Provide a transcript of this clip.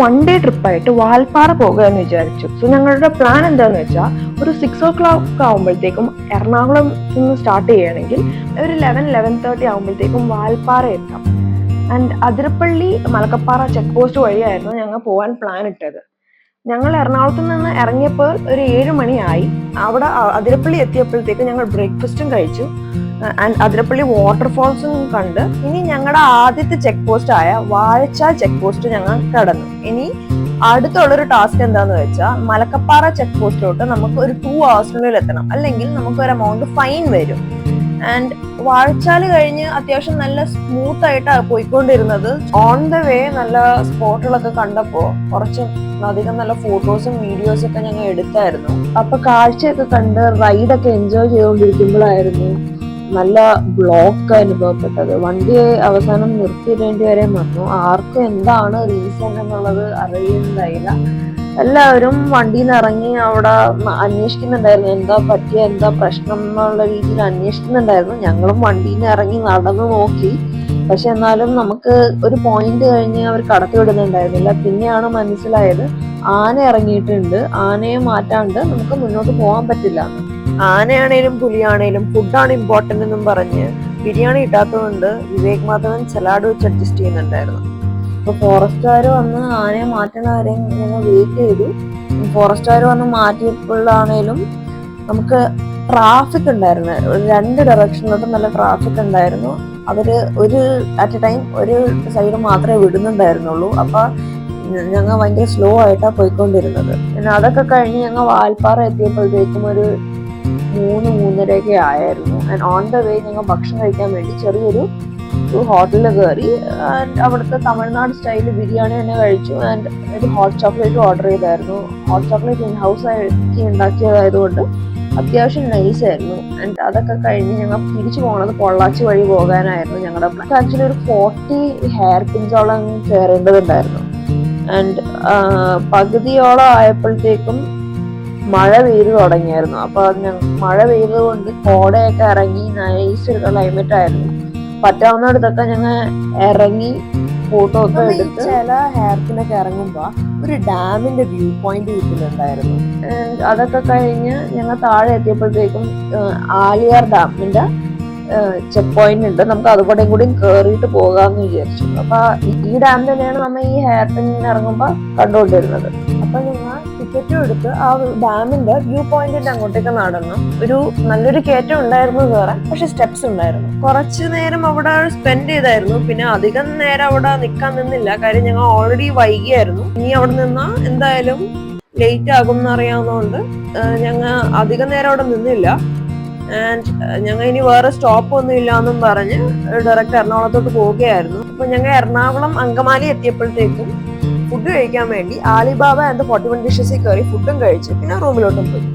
1 day ട്രിപ്പായിട്ട് Valparai പോകുക എന്ന് വിചാരിച്ചു. സോ ഞങ്ങളുടെ പ്ലാൻ എന്താന്ന് വെച്ചാൽ ഒരു 6 o'clock ആകുമ്പോഴത്തേക്കും എറണാകുളം നിന്ന് സ്റ്റാർട്ട് ചെയ്യുകയാണെങ്കിൽ ഒരു 11-11:30 ആകുമ്പോഴത്തേക്കും വാൽപ്പാറ എത്താം. And Athirappilly Malakkappara check post വഴിയായിരുന്നു ഞങ്ങൾ പോകാൻ പ്ലാൻ ഇട്ടത്. ഞങ്ങൾ എറണാകുളത്ത് നിന്ന് ഇറങ്ങിയപ്പോൾ ഒരു 7 മണിയായി. അവിടെ അതിരപ്പള്ളി എത്തിയപ്പോഴത്തേക്ക് ഞങ്ങൾ ബ്രേക്ക്ഫാസ്റ്റും കഴിച്ചു ആൻഡ് അതിരപ്പള്ളി വാട്ടർഫോൾസും കണ്ട് ഇനി ഞങ്ങളുടെ ആദ്യത്തെ ചെക്ക് പോസ്റ്റ് ആയ വാഴച്ചാൽ ചെക്ക് പോസ്റ്റ് ഞങ്ങൾ കടന്നു. ഇനി അടുത്തുള്ളൊരു ടാസ്ക് എന്താന്ന് വെച്ചാൽ മലക്കപ്പാറ ചെക്ക് പോസ്റ്റിലോട്ട് നമുക്ക് ഒരു 2 hours എത്തണം, അല്ലെങ്കിൽ നമുക്ക് ഒരു എമൗണ്ട് ഫൈൻ വരും. ആൻഡ് വാഴച്ചാല് കഴിഞ്ഞ് അത്യാവശ്യം നല്ല സ്മൂത്ത് ആയിട്ടാണ് പോയിക്കൊണ്ടിരുന്നത്. ഓൺ ദ വേ നല്ല സ്പോട്ടുകളൊക്കെ കണ്ടപ്പോ കുറച്ച് അധികം നല്ല ഫോട്ടോസും വീഡിയോസും ഒക്കെ ഞങ്ങൾ എടുത്തായിരുന്നു. അപ്പൊ കാഴ്ചയൊക്കെ കണ്ട് റൈഡൊക്കെ എൻജോയ് ചെയ്തുകൊണ്ടിരിക്കുമ്പോഴായിരുന്നു നല്ല ബ്ലോക്ക് അനുഭവപ്പെട്ടത്. വണ്ടി അവസാനം നിർത്തിയിടേണ്ടി വരെ വന്നു. ആർക്കും എന്താണ് റീസൺ എന്നുള്ളത് അറിയുന്നുണ്ടായില്ല. എല്ലാവരും വണ്ടിയിൽ നിന്ന് ഇറങ്ങി അവിടെ അന്വേഷിക്കുന്നുണ്ടായിരുന്നു, എന്താ പറ്റിയ എന്താ പ്രശ്നം എന്നുള്ള രീതിയിൽ അന്വേഷിക്കുന്നുണ്ടായിരുന്നു. ഞങ്ങളും വണ്ടിയിൽ നിന്ന് ഇറങ്ങി നടന്നു നോക്കി. പക്ഷെ എന്നാലും നമുക്ക് ഒരു പോയിന്റ് കഴിഞ്ഞ് അവർ കടത്തി വിടുന്നുണ്ടായിരുന്നില്ല. പിന്നെയാണ് മനസ്സിലായത് ആന ഇറങ്ങിയിട്ടുണ്ട്, ആനയെ മാറ്റാണ്ട് നമുക്ക് മുന്നോട്ട് പോകാൻ പറ്റില്ല. ആനയാണേലും പുലിയാണേലും ഫുഡാണ് ഇമ്പോർട്ടന്റ് എന്നും പറഞ്ഞ് ബിരിയാണി ഇട്ടാത്തതുകൊണ്ട് വിവേക് മാധവൻ സലാഡ് വെച്ച് അഡ്ജസ്റ്റ് ചെയ്യുന്നുണ്ടായിരുന്നു. അപ്പൊ ഫോറസ്റ്റുകാർ വന്ന് ആനയെ മാറ്റണവരെ ഞങ്ങൾ വെയിറ്റ് ചെയ്തു. ഫോറസ്റ്റുകാർ വന്ന് മാറ്റിയപ്പോഴാണേലും നമുക്ക് ട്രാഫിക് ഉണ്ടായിരുന്നു. 2 ഡയറക്ഷനിലോട്ടും നല്ല ട്രാഫിക് ഉണ്ടായിരുന്നു. അവര് ഒരു അറ്റ് എ ടൈം ഒരു സൈഡ് മാത്രമേ വിടുന്നുണ്ടായിരുന്നുള്ളൂ. അപ്പൊ ഞങ്ങൾ ഭയങ്കര സ്ലോ ആയിട്ടാണ് പോയിക്കൊണ്ടിരുന്നത്. പിന്നെ അതൊക്കെ കഴിഞ്ഞ് ഞങ്ങൾ വാൽപ്പാറ എത്തിയപ്പോഴത്തേക്കും ഒരു 3-3:30 ആയിരുന്നു. ആൻഡ് ഓൺ ദ വേ ഞങ്ങൾ ഭക്ഷണം കഴിക്കാൻ വേണ്ടി ചെറിയൊരു ഹോട്ടലിൽ കയറി. ആൻഡ് അവിടുത്തെ തമിഴ്നാട് സ്റ്റൈല് ബിരിയാണി തന്നെ കഴിച്ചു. ആൻഡ് ഒരു ഹോട്ട് ചോക്ലേറ്റ് ഓർഡർ ചെയ്തായിരുന്നു. ഹോട്ട് ചോക്ലേറ്റ് ഇൻ ഹൗസ് ആക്കി ഉണ്ടാക്കിയതായതുകൊണ്ട് അത്യാവശ്യം നൈസ് ആയിരുന്നു. ആൻഡ് അതൊക്കെ കഴിഞ്ഞ് ഞങ്ങൾ തിരിച്ചു പോകുന്നത് പൊള്ളാച്ചി വഴി പോകാനായിരുന്നു ഞങ്ങളുടെ പ്ലാൻ. ആക്ച്വലി ഒരു 40 ഹെയർ പിൻസോളം കയറേണ്ടതുണ്ടായിരുന്നു. ആൻഡ് പകുതിയോളം ആയപ്പോഴത്തേക്കും മഴ പെയ്ത് തുടങ്ങിയായിരുന്നു. അപ്പൊ മഴ പെയ്തുകൊണ്ട് കോടയൊക്കെ ഇറങ്ങി നൈസ് ക്ലൈമറ്റ് ആയിരുന്നു. പറ്റാവുന്നിടത്തൊക്കെ ഞങ്ങൾ ഇറങ്ങി ഫോട്ടോ ഒക്കെ എടുത്ത്. ചില ഹെയർ പിന്നൊക്കെ ഇറങ്ങുമ്പോ ഒരു ഡാമിന്റെ വ്യൂ പോയിന്റ് കിട്ടുന്നുണ്ടായിരുന്നു. അതൊക്കെ കഴിഞ്ഞ് ഞങ്ങൾ താഴെ എത്തിയപ്പോഴത്തേക്കും ആലിയാർ ഡാമിന്റെ ചെക്ക് പോയിന്റ് ഉണ്ട്. നമുക്ക് അതുകൂടെയും കൂടി കേറിയിട്ട് പോകാമെന്ന് വിചാരിച്ചു. അപ്പൊ ഈ ഡാം തന്നെയാണ് നമ്മൾ ഈ ഹെയർ പിൻ ഇറങ്ങുമ്പോ കണ്ടുകൊണ്ടിരുന്നത്. അപ്പൊ ഞങ്ങൾ ടിക്കറ്റും എടുത്ത് ആ ഡാമിന്റെ വ്യൂ പോയിന്റിന്റെ അങ്ങോട്ടേക്ക് നടന്നു. ഒരു നല്ലൊരു കയറ്റം ഉണ്ടായിരുന്നു കയറാൻ, പക്ഷെ സ്റ്റെപ്സ് ഉണ്ടായിരുന്നു. കുറച്ചു നേരം അവിടെ സ്പെൻഡ് ചെയ്തായിരുന്നു. പിന്നെ അധികം നേരം അവിടെ നിൽക്കാൻ നിന്നില്ല, കാര്യം ഞങ്ങൾ ഓൾറെഡി വൈകിയായിരുന്നു. ഇനി അവിടെ നിന്നാ എന്തായാലും ലേറ്റ് ആകും എന്നറിയാവുന്നതുകൊണ്ട് ഞങ്ങൾ അധികം നേരം അവിടെ നിന്നില്ല. ആൻഡ് ഞങ്ങൾ ഇനി വേറെ സ്റ്റോപ്പ് ഒന്നും ഇല്ല എന്നും പറഞ്ഞ് ഡയറക്റ്റ് എറണാകുളത്തോട്ട് പോവുകയായിരുന്നു. അപ്പൊ ഞങ്ങൾ എറണാകുളം അങ്കമാലി എത്തിയപ്പോഴത്തേക്കും ഫുഡ് കഴിക്കാൻ വേണ്ടി ആലിബാബ ആൻഡ് 41 ഡിഷസിൽ കയറി ഫുഡും കഴിച്ച് പിന്നെ റൂമിലോട്ടും പോയി.